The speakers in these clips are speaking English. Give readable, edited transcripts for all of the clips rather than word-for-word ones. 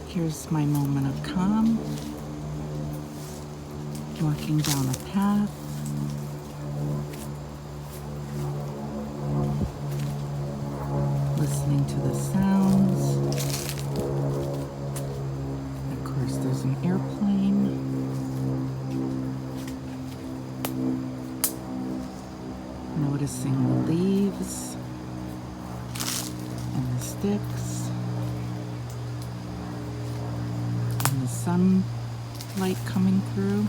Here's my moment of calm, walking down a path, listening to the sounds. Of course, there's an airplane. Noticing the leaves and the sticks and the sunlight coming through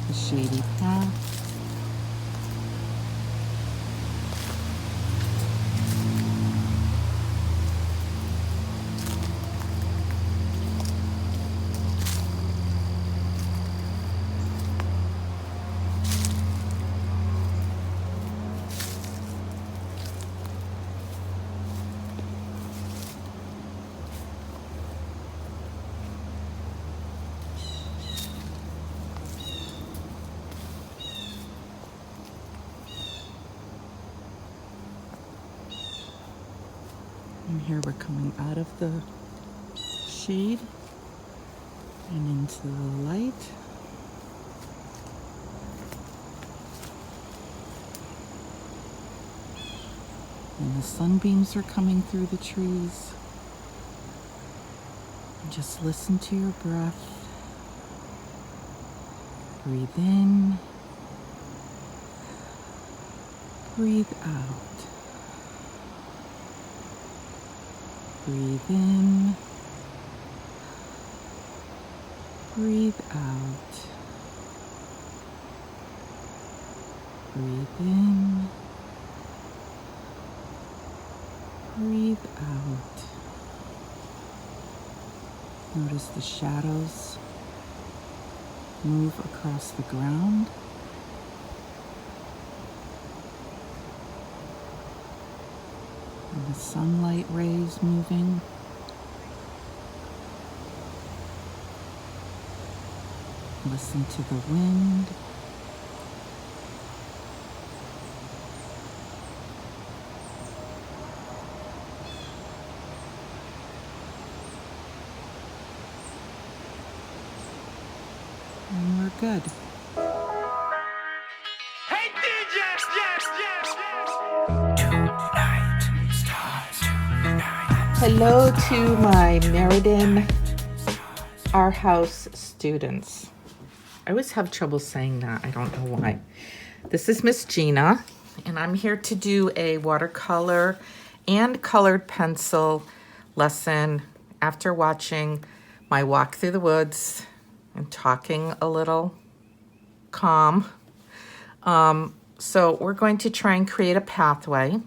the shady path. And here we're coming out of the shade and into the light. And the sunbeams are coming through the trees. And just listen to your breath. Breathe in. Breathe out. Breathe in. Breathe out. Breathe in. Breathe out. Notice the shadows move across the ground. And the sunlight rays moving. Listen to the wind. And we're good. Hey DJ, yes. Hello to my Meriden Our House students. I always have trouble saying that. I don't know why. This is Miss Gina, and I'm here to do a watercolor and colored pencil lesson after watching my walk through the woods and talking a little calm. So we're going to try and create a pathway.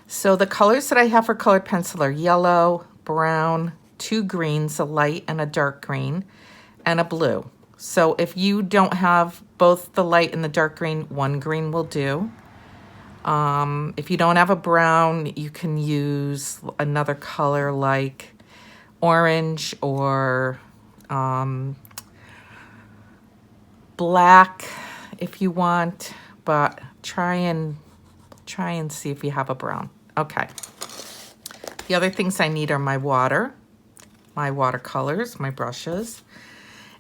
So the colors that I have for colored pencil are yellow, brown, 2 greens, a light and a dark green, and a blue. So if you don't have both the light and the dark green, 1 green will do. If you don't have a brown, you can use another color like orange or black if you want, but try and see if you have a brown. Okay. The other things I need are my water, my watercolors, my brushes,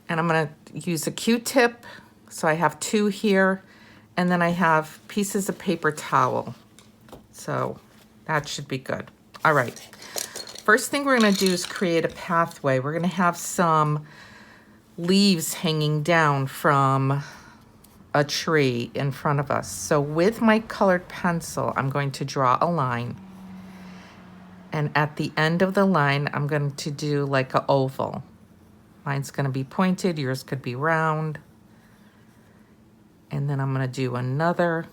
and I'm going to use a Q-tip. So I have 2 here, and then I have pieces of paper towel. So that should be good. All right. First thing we're going to do is create a pathway. We're going to have some leaves hanging down from a tree in front of us. So with my colored pencil, I'm going to draw a line. And at the end of the line, I'm going to do like an oval. Mine's going to be pointed, yours could be round. And then I'm going to do another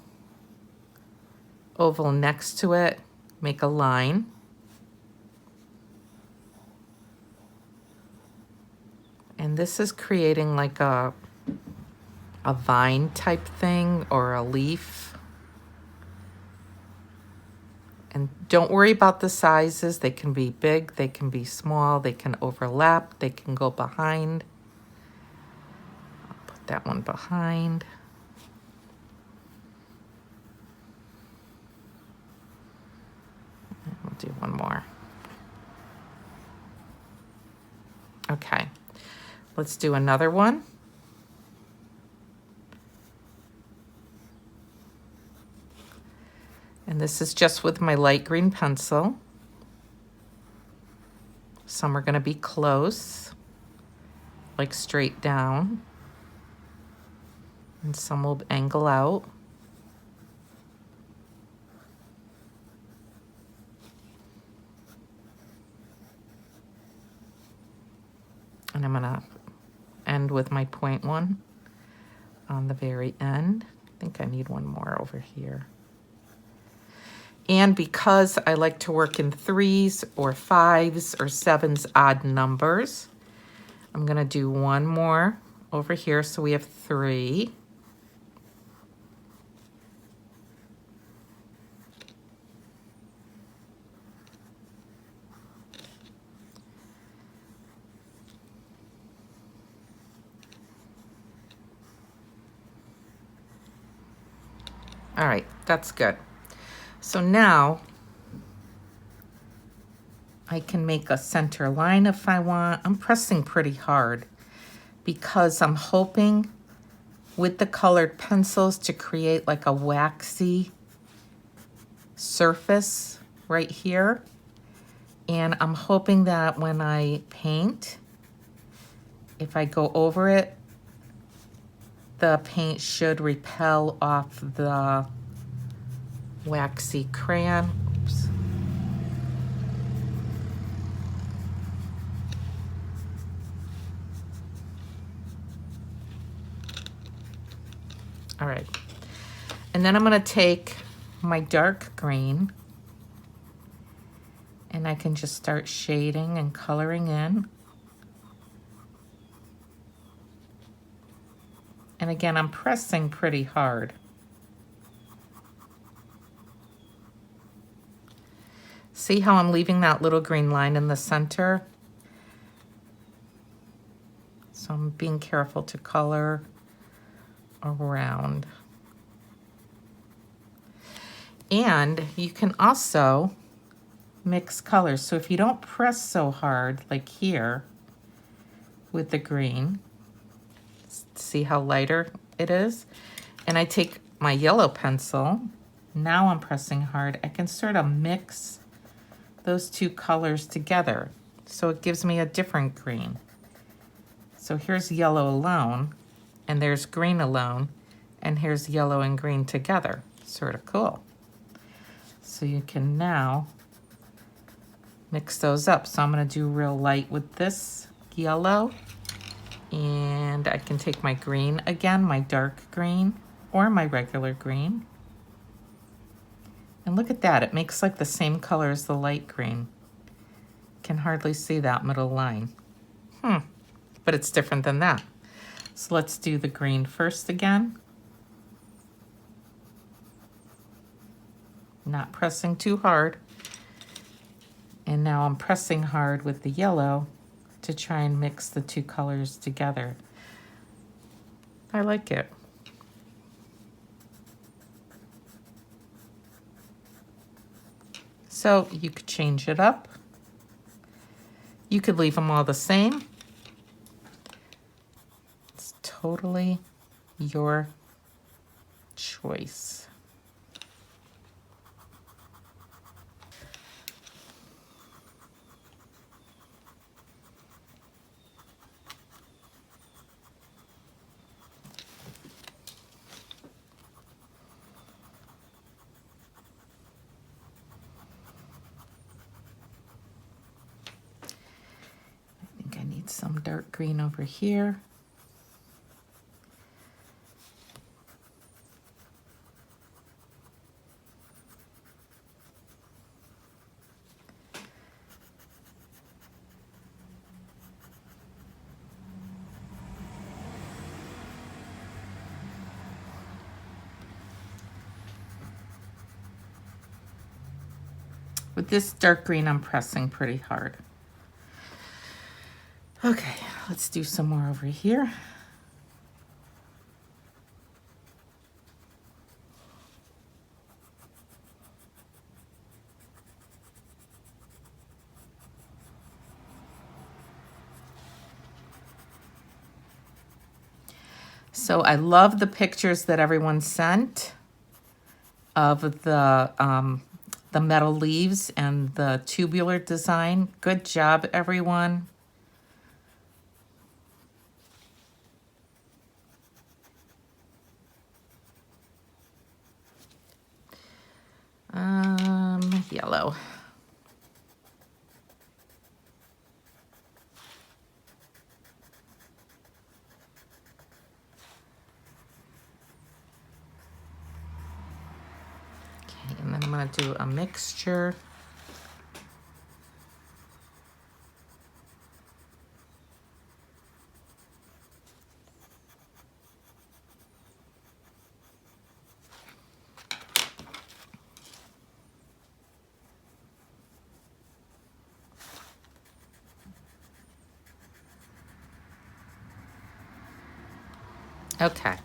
oval next to it, make a line. And this is creating like a vine type thing or a leaf. And don't worry about the sizes. They can be big, they can be small, they can overlap, they can go behind. I'll put that one behind. And we'll do one more. Let's do another one. And this is just with my light green pencil. Some are going to be close, like straight down, and some will angle out. And I'm going to end with my point one on the very end. I think I need one more over here. And because I like to work in 3s or 5s or 7s odd numbers, I'm going to do one more over here. So we have 3. All right, that's good. So now I can make a center line if I want. I'm pressing pretty hard because I'm hoping with the colored pencils to create like a waxy surface right here. And I'm hoping that when I paint, if I go over it, the paint should repel off the waxy crayon. Oops. All right. And then I'm going to take my dark green and I can just start shading and coloring in. And again, I'm pressing pretty hard. See how I'm leaving that little green line in the center? So I'm being careful to color around. And you can also mix colors. So if you don't press so hard, like here with the green, see how lighter it is? And I take my yellow pencil, now I'm pressing hard, I can sort of mix those two colors together. So it gives me a different green. So here's yellow alone, and there's green alone, and here's yellow and green together. Sort of cool. So you can now mix those up. So I'm going to do real light with this yellow, and I can take my green again, my dark green, or my regular green. And look at that, it makes like the same color as the light green. Can hardly see that middle line. But it's different than that. So let's do the green first again. Not pressing too hard. And now I'm pressing hard with the yellow to try and mix the two colors together. I like it. So you could change it up. You could leave them all the same. It's totally your choice. Some dark green over here. With this dark green, I'm pressing pretty hard. Okay, let's do some more over here. So I love the pictures that everyone sent of the metal leaves and the tubular design. Good job, everyone. Yellow. Okay, and then I'm gonna do a mixture. Okay.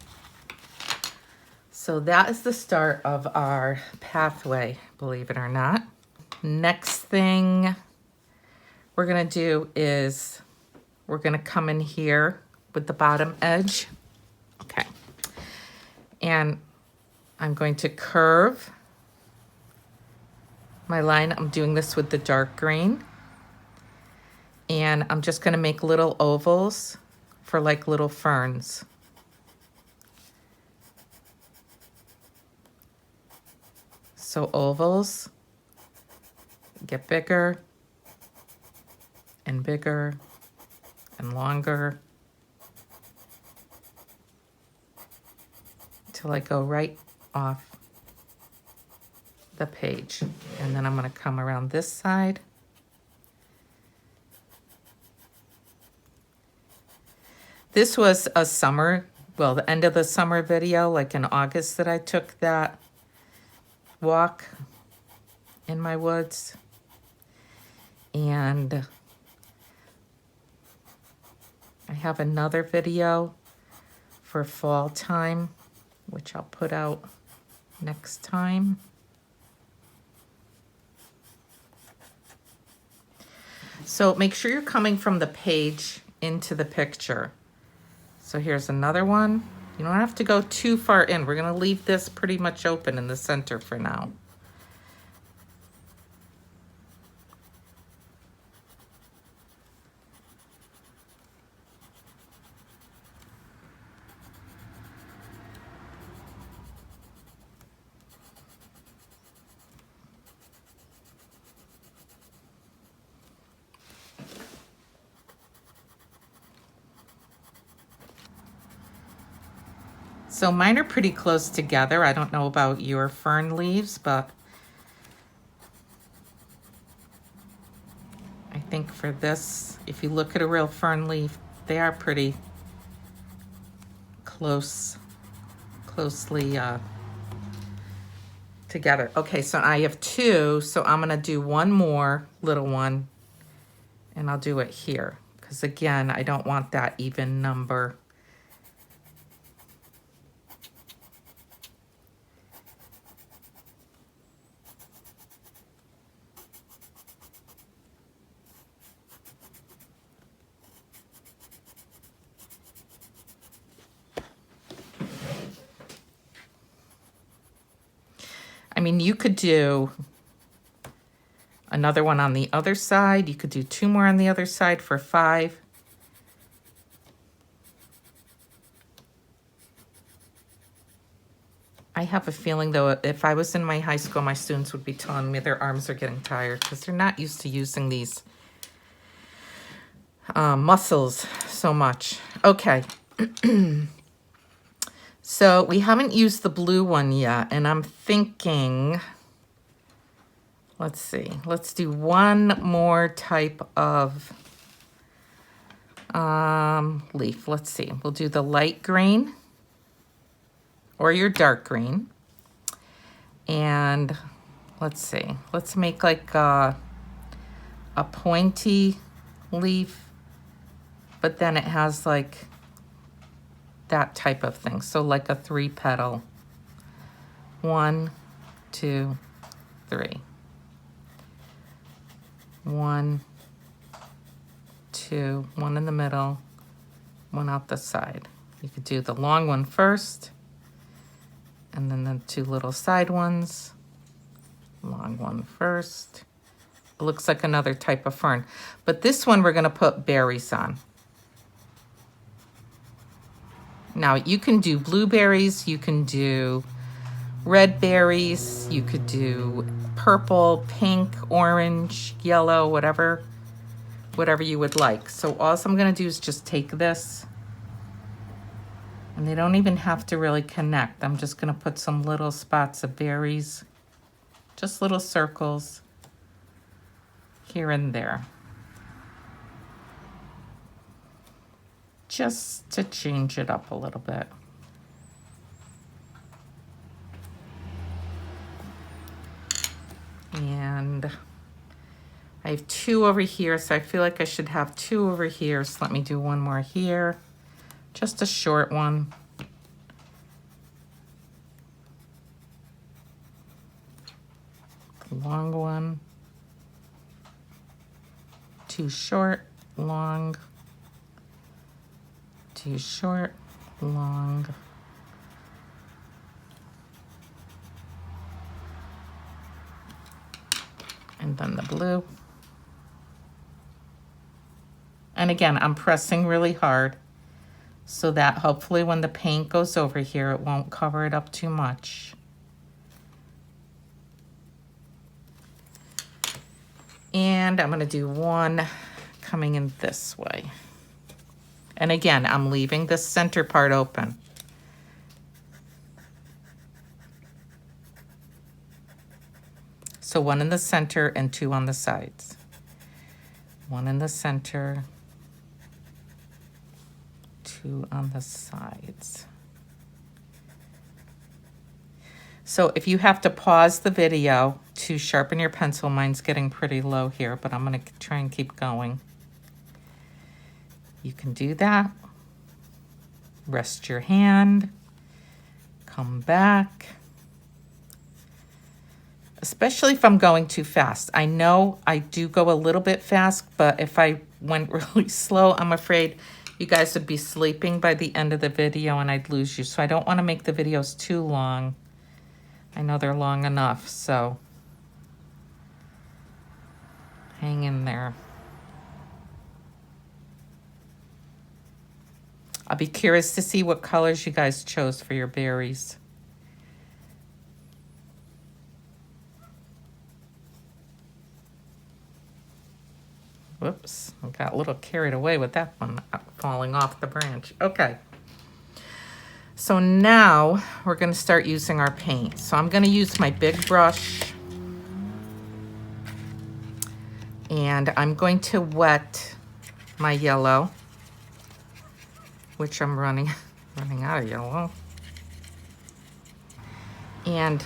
So that is the start of our pathway, believe it or not. Next thing we're gonna do is we're gonna come in here with the bottom edge. Okay. And I'm going to curve my line. I'm doing this with the dark green. And I'm just gonna make little ovals for like little ferns. So ovals get bigger and bigger and longer till I go right off the page. And then I'm gonna come around this side. This was a summer, well, the end of the summer video, like in August that I took that walk in my woods. And I have another video for fall time, which I'll put out next time. So make sure you're coming from the page into the picture. So here's another one. You don't have to go too far in. We're gonna leave this pretty much open in the center for now. So mine are pretty close together. I don't know about your fern leaves, but I think for this, if you look at a real fern leaf, they are pretty closely together. Okay, so I have two, so I'm gonna do one more little one and I'll do it here. Because again, I don't want that even number. I mean, you could do another one on the other side. You could do two more on the other side for 5. I have a feeling, though, if I was in my high school, my students would be telling me their arms are getting tired because they're not used to using these muscles so much. Okay. So we haven't used the blue one yet, and I'm thinking, let's see, let's do one more type of leaf. Let's see, we'll do the light green or your dark green. And let's see, let's make like a pointy leaf, but then it has like that type of thing. So like a 3-petal. 1, 2, 3. 1, 2, one in the middle, one out the side. You could do the long one first, and then the two little side ones. Long one first. It looks like another type of fern. But this one we're gonna put berries on. Now you can do blueberries, you can do red berries, you could do purple, pink, orange, yellow, whatever you would like. So all I'm gonna do is just take this, and they don't even have to really connect. I'm just gonna put some little spots of berries, just little circles here and there, just to change it up a little bit. And I have two over here, so I feel like I should have two over here. So let me do one more here, just a short one. Long one, too short, long, too short, long. And then the blue. And again, I'm pressing really hard so that hopefully when the paint goes over here, it won't cover it up too much. And I'm gonna do one coming in this way. And again, I'm leaving the center part open. So one in the center and two on the sides. One in the center, two on the sides. So if you have to pause the video to sharpen your pencil, mine's getting pretty low here, but I'm gonna try and keep going. You can do that. Rest your hand, come back. Especially if I'm going too fast. I know I do go a little bit fast, but if I went really slow, I'm afraid you guys would be sleeping by the end of the video and I'd lose you. So I don't want to make the videos too long. I know they're long enough, so hang in there. I'll be curious to see what colors you guys chose for your berries. Whoops, I got a little carried away with that one falling off the branch. Okay. So now we're gonna start using our paint. So I'm gonna use my big brush and I'm going to wet my yellow, which I'm running out of yellow. And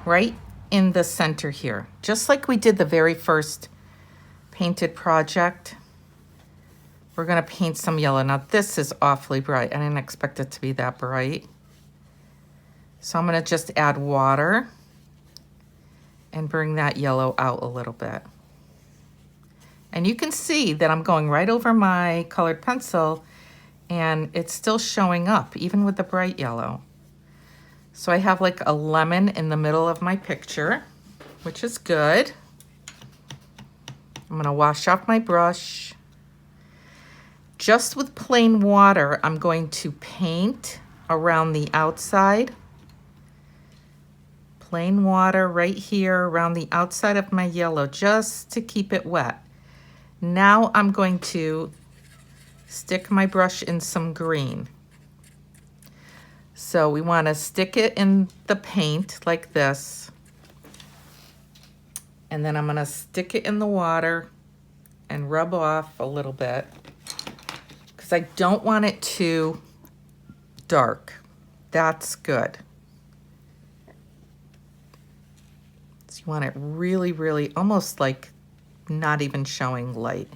right in the center here, just like we did the very first painted project, we're gonna paint some yellow. Now this is awfully bright. I didn't expect it to be that bright. So I'm gonna just add water and bring that yellow out a little bit. And you can see that I'm going right over my colored pencil and it's still showing up even with the bright yellow. So I have like a lemon in the middle of my picture, which is good. I'm gonna wash off my brush. Just with plain water, I'm going to paint around the outside. Plain water right here around the outside of my yellow, just to keep it wet. Now I'm going to stick my brush in some green. So we want to stick it in the paint like this. And then I'm going to stick it in the water and rub off a little bit because I don't want it too dark. That's good. So you want it really, really almost like not even showing light.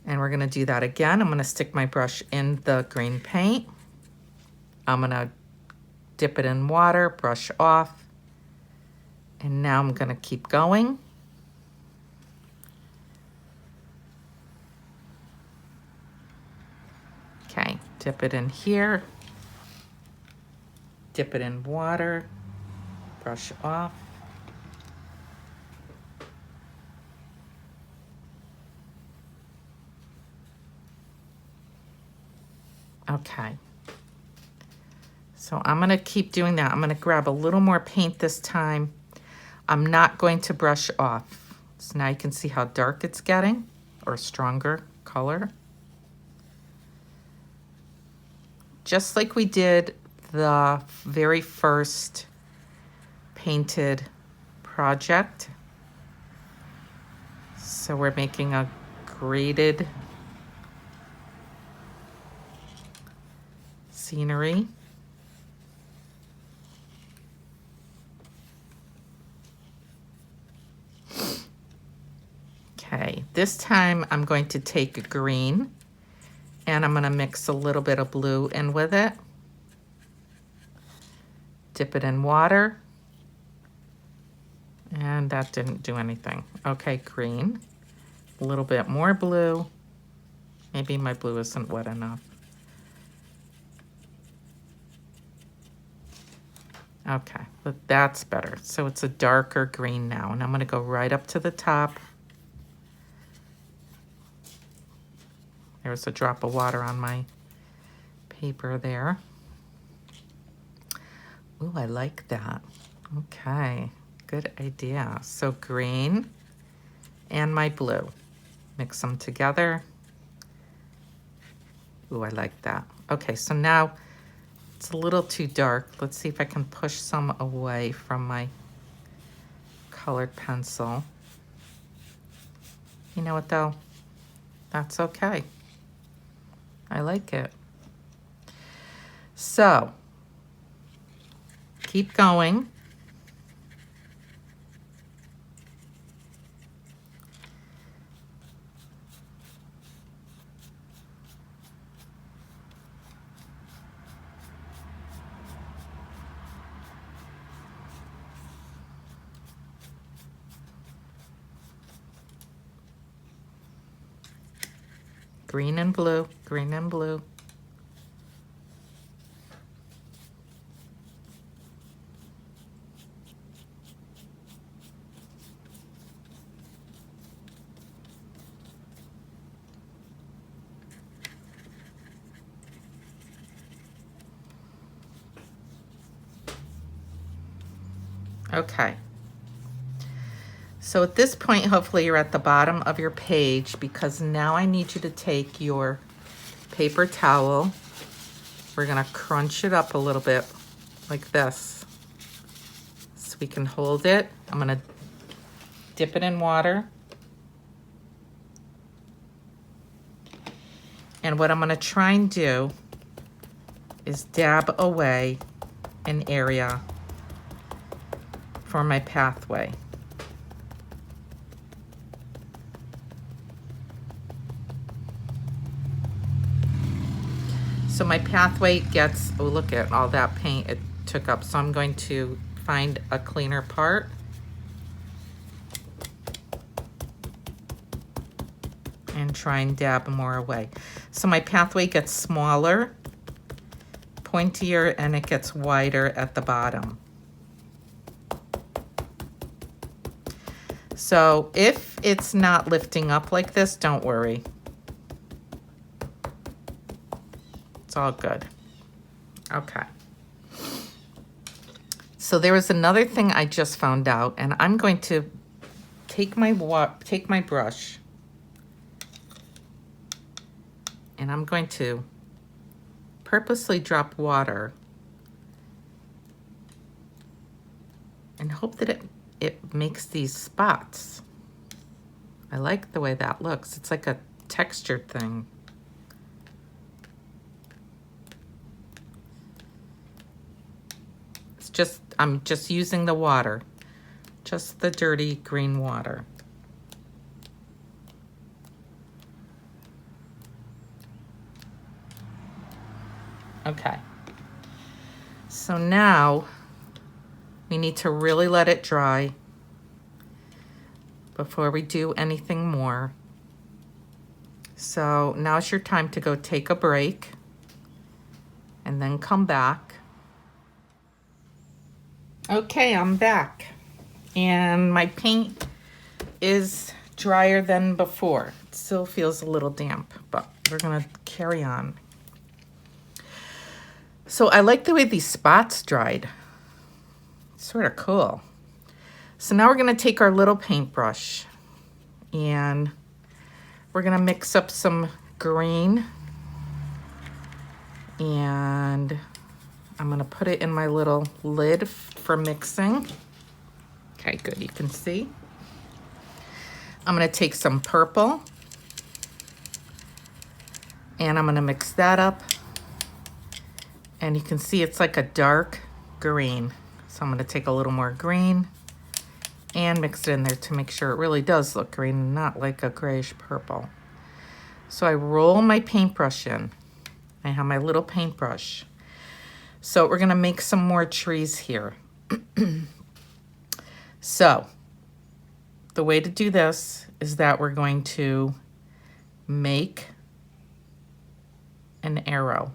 And we're going to do that again. I'm going to stick my brush in the green paint. I'm going to dip it in water, brush off. And now I'm going to keep going. Dip it in here. Dip it in water. Brush off. Okay. So I'm gonna keep doing that. I'm gonna grab a little more paint this time. I'm not going to brush off. So now you can see how dark it's getting, or stronger color. Just like we did the very first painted project. So we're making a graded scenery. Okay, this time I'm going to take green and I'm going to mix a little bit of blue in with it. Dip it in water. And that didn't do anything. Okay, green. A little bit more blue. Maybe my blue isn't wet enough. Okay, but that's better. So it's a darker green now. And I'm going to go right up to the top. There's a drop of water on my paper there. Ooh, I like that. Okay, good idea. So green and my blue. Mix them together. Ooh, I like that. Okay, so now it's a little too dark. Let's see if I can push some away from my colored pencil. You know what though? That's okay. I like it. So, keep going. Green and blue, green and blue. Okay. So at this point, hopefully you're at the bottom of your page, because now I need you to take your paper towel. We're gonna crunch it up a little bit like this so we can hold it. I'm gonna dip it in water. And what I'm gonna try and do is dab away an area for my pathway. So my pathway gets, oh, look at all that paint it took up. So I'm going to find a cleaner part. And try and dab more away. So my pathway gets smaller, pointier, and it gets wider at the bottom. So if it's not lifting up like this, don't worry. It's all good. Okay. So there was another thing I just found out, and I'm going to take my brush, and I'm going to purposely drop water and hope that it makes these spots. I like the way that looks. It's like a textured thing. I'm just using the water, just the dirty green water. Okay. So now we need to really let it dry before we do anything more. So now's your time to go take a break. and then come back. Okay, I'm back. And my paint is drier than before. It still feels a little damp, but we're gonna carry on. So I like the way these spots dried. It's sort of cool. So now we're gonna take our little paintbrush and we're gonna mix up some green, and I'm gonna put it in my little lid for mixing. Okay, good, you can see. I'm gonna take some purple and I'm gonna mix that up. And you can see it's like a dark green. So I'm gonna take a little more green and mix it in there to make sure it really does look green, not like a grayish purple. So I roll my paintbrush in. I have my little paintbrush. So we're gonna make some more trees here. So the way to do this is that we're going to make an arrow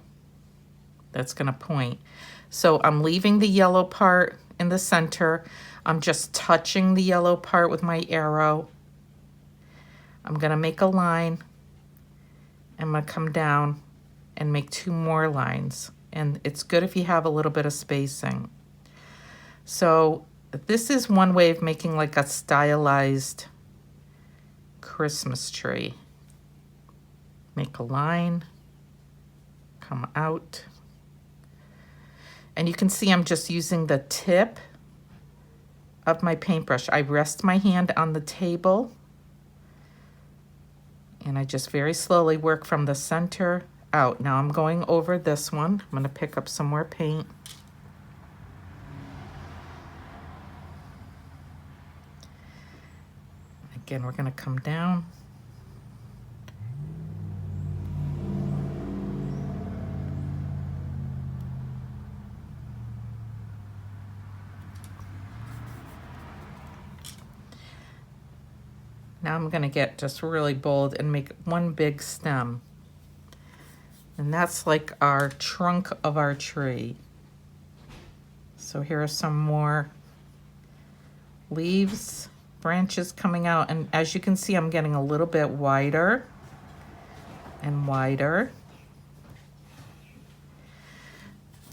that's gonna point. So I'm leaving the yellow part in the center. I'm just touching the yellow part with my arrow. I'm gonna make a line. I'm gonna come down and make 2 more lines. And it's good if you have a little bit of spacing. So this is one way of making like a stylized Christmas tree. Make a line, come out. And you can see I'm just using the tip of my paintbrush. I rest my hand on the table and I just very slowly work from the center out. Now I'm going over this one. I'm gonna pick up some more paint. Again, we're gonna come down. Now I'm gonna get just really bold and make one big stem. And that's like our trunk of our tree. So here are some more leaves, branches coming out. And as you can see, I'm getting a little bit wider and wider.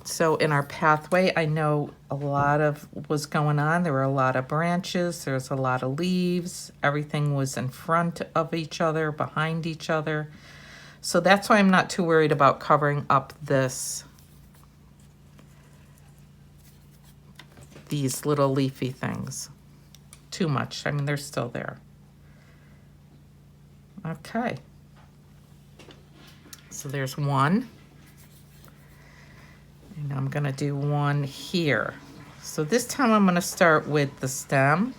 So in our pathway, I know a lot of was going on. There were a lot of branches, there's a lot of leaves. Everything was in front of each other, behind each other. So that's why I'm not too worried about covering up these little leafy things too much. I mean, they're still there. Okay. So there's one. And I'm gonna do one here. So this time I'm gonna start with the stem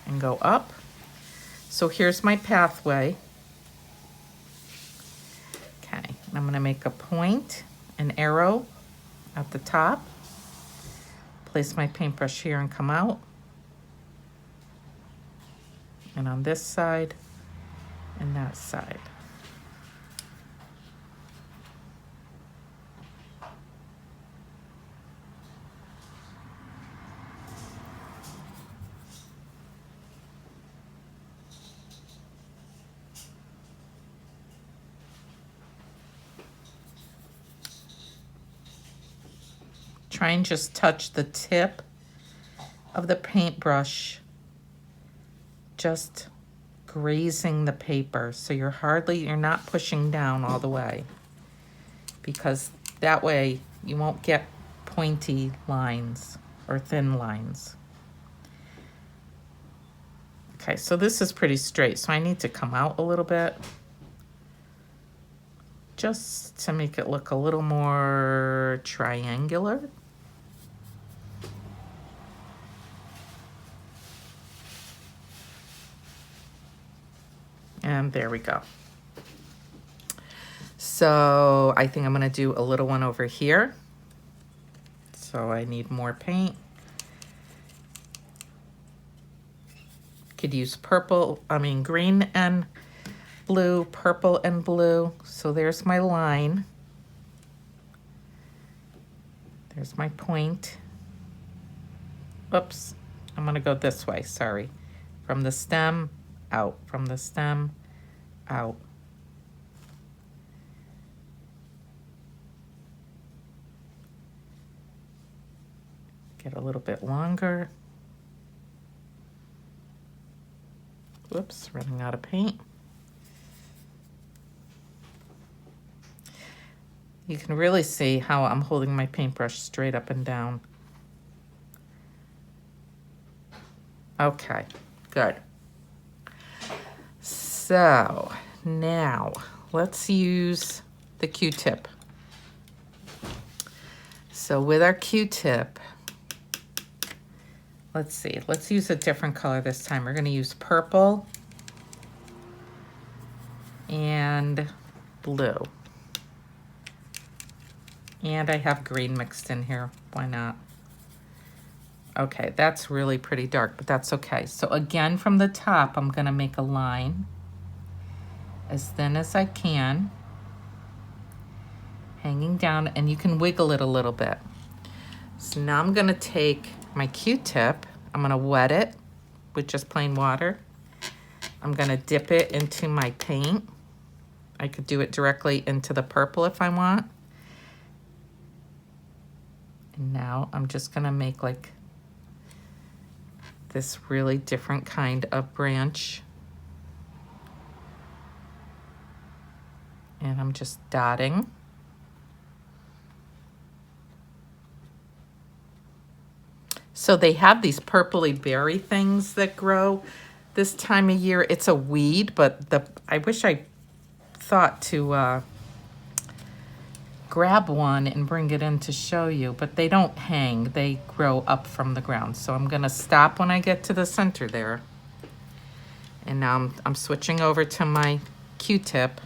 and go up. So here's my pathway. Okay, and I'm gonna make a point, an arrow at the top. Place my paintbrush here and come out. And on this side and that side. Try and just touch the tip of the paintbrush, just grazing the paper. So you're not pushing down all the way, because that way you won't get pointy lines or thin lines. Okay, so this is pretty straight, so I need to come out a little bit just to make it look a little more triangular. And there we go. So I think I'm gonna do a little one over here. So I need more paint. Could use green and blue, purple, and blue. So there's my line. There's my point. Oops, I'm gonna go this way, sorry. From the stem, out, from the stem, out. Get a little bit longer. Whoops, running out of paint. You can really see how I'm holding my paintbrush straight up and down. Okay, good. So now let's use the Q-tip. So with our Q-tip, let's see, let's use a different color this time. We're gonna use purple and blue. And I have green mixed in here, why not? Okay, that's really pretty dark, but that's okay. So again, from the top, I'm gonna make a line as thin as I can, hanging down, and you can wiggle it a little bit. So now I'm gonna take my Q-tip, I'm gonna wet it with just plain water. I'm gonna dip it into my paint. I could do it directly into the purple if I want. And now I'm just gonna make like this really different kind of branch. And I'm just dotting. So they have these purpley berry things that grow this time of year. It's a weed, but I wish I thought to grab one and bring it in to show you, but they don't hang, they grow up from the ground. So I'm gonna stop when I get to the center there. And now I'm switching over to my Q-tip.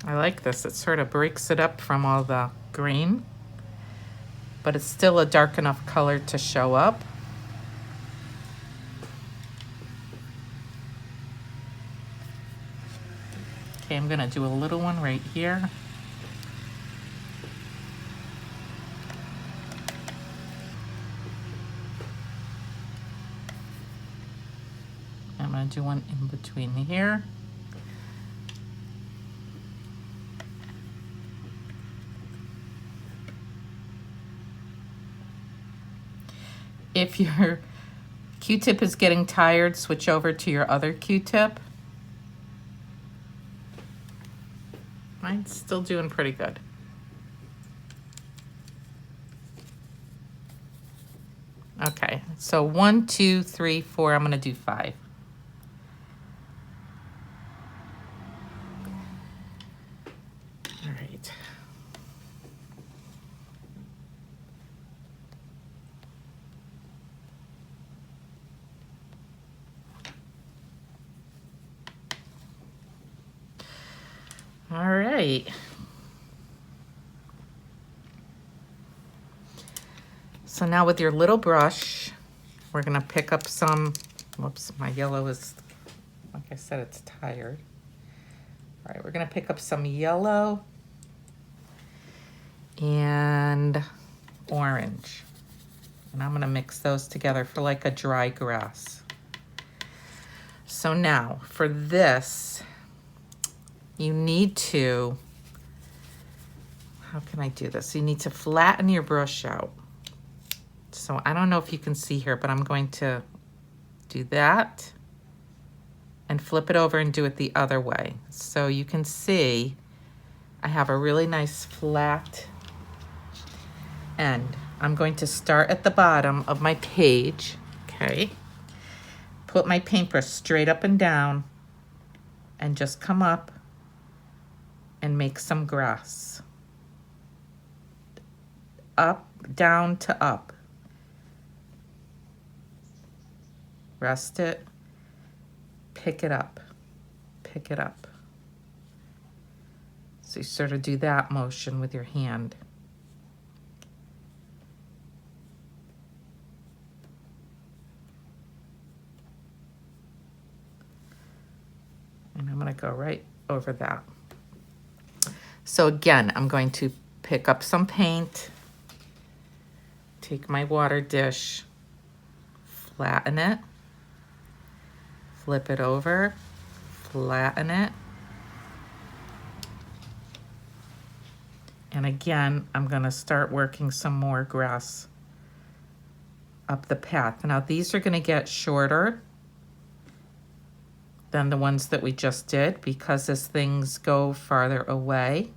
I like this, it sort of breaks it up from all the green, but it's still a dark enough color to show up. Okay, I'm gonna do a little one right here. I'm gonna do one in between here. If your Q-tip is getting tired, switch over to your other Q-tip. Mine's still doing pretty good. Okay, so 1, 2, 3, 4, I'm gonna do 5. All right. All right. So now with your little brush, we're gonna pick up some, whoops, my yellow is, like I said, it's tired. All right, we're gonna pick up some yellow and orange. And I'm gonna mix those together for like a dry grass. So now for this, you need to, how can I do this? You need to flatten your brush out. So I don't know if you can see here, but I'm going to do that and flip it over and do it the other way. So you can see I have a really nice flat end. I'm going to start at the bottom of my page, okay? Put my paintbrush straight up and down and just come up and make some grass. Up, down to up. Rest it, pick it up, pick it up. So you sort of do that motion with your hand. gonna go right over that. So again, I'm going to pick up some paint, take my water dish, flatten it, flip it over, flatten it. And again, I'm gonna start working some more grass up the path. Now these are gonna get shorter than the ones that we just did because as things go farther away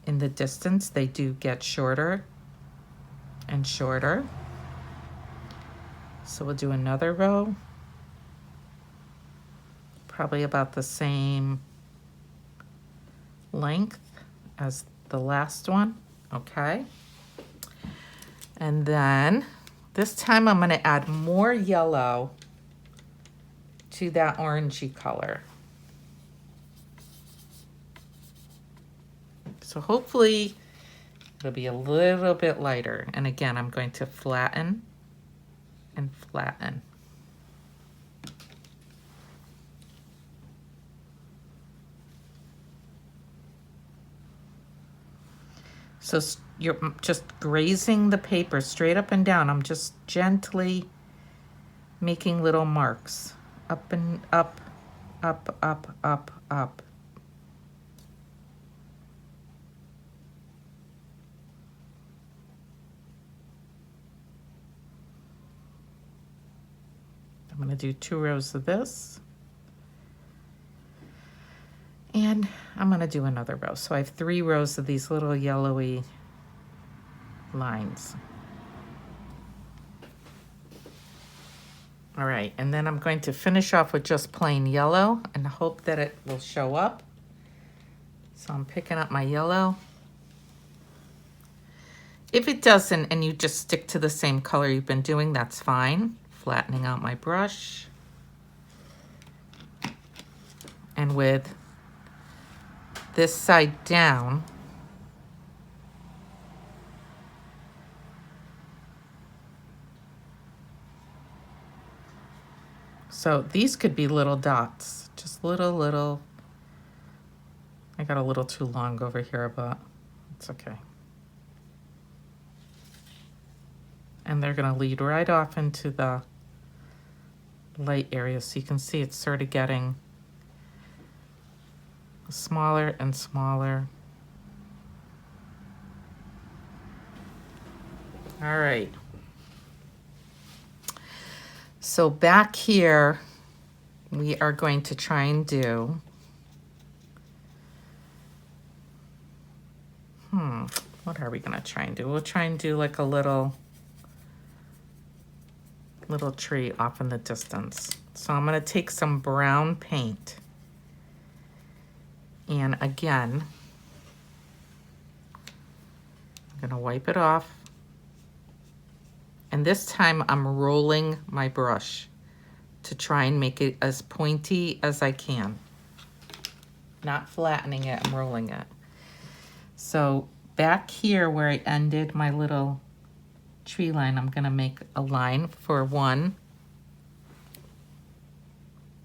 in the distance, they do get shorter and shorter. So we'll do another row, probably about the same length as the last one, okay? And then this time I'm gonna add more yellow to that orangey color. So hopefully it'll be a little bit lighter. And again, I'm going to flatten and flatten. So you're just grazing the paper straight up and down. I'm just gently making little marks. Up and up, up, up, up, up. I'm gonna do 2 rows of this. And I'm gonna do another row. So I have 3 rows of these little yellowy lines. All right, and then I'm going to finish off with just plain yellow and hope that it will show up. So I'm picking up my yellow. If it doesn't and you just stick to the same color you've been doing, that's fine. Flattening out my brush. And with this side down, so these could be little dots, just little, I got a little too long over here, but it's okay. And they're gonna lead right off into the light area. So you can see it's sort of getting smaller and smaller. All right. So back here, we are going to try and do, what are we gonna try and do? We'll try and do like a little tree off in the distance. So I'm gonna take some brown paint. And again, I'm gonna wipe it off. And this time I'm rolling my brush to try and make it as pointy as I can. Not flattening it, I'm rolling it. So back here where I ended my little tree line, I'm gonna make a line for 1,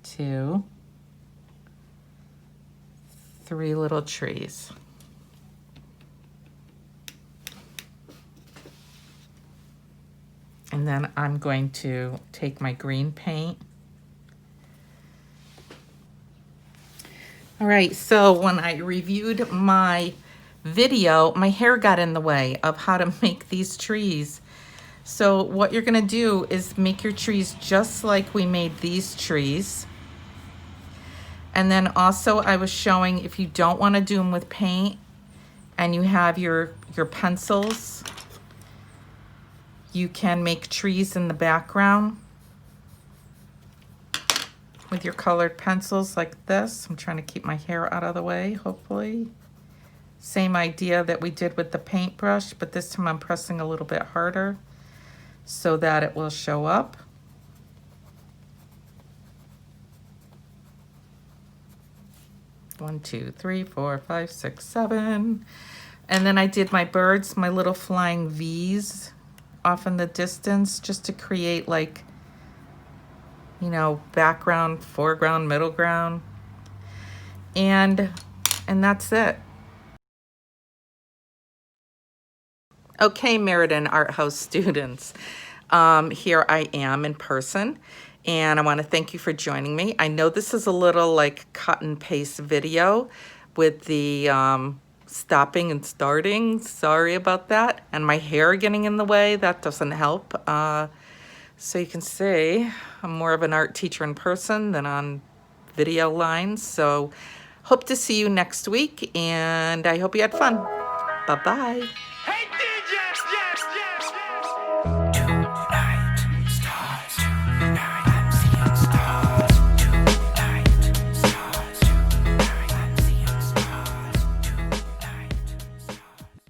2, 3 little trees. And then I'm going to take my green paint. All right, so when I reviewed my video, my hair got in the way of how to make these trees. So what you're gonna do is make your trees just like we made these trees. And then also I was showing if you don't wanna do them with paint and you have your pencils, you can make trees in the background with your colored pencils like this. I'm trying to keep my hair out of the way, hopefully. Same idea that we did with the paintbrush, but this time I'm pressing a little bit harder so that it will show up. One, 2, 3, 4, 5, 6, 7. And then I did my birds, my little flying V's off in the distance just to create like, you know, background, foreground, middle ground. and that's it. Okay, Meriden Art House students, here I am in person, and I want to thank you for joining me. I know this is a little like cut and paste video with the stopping and starting. Sorry about that. And my hair getting in the way, that doesn't help. So you can see I'm more of an art teacher in person than on video lines. So hope to see you next week, and I hope you had fun. Bye-bye.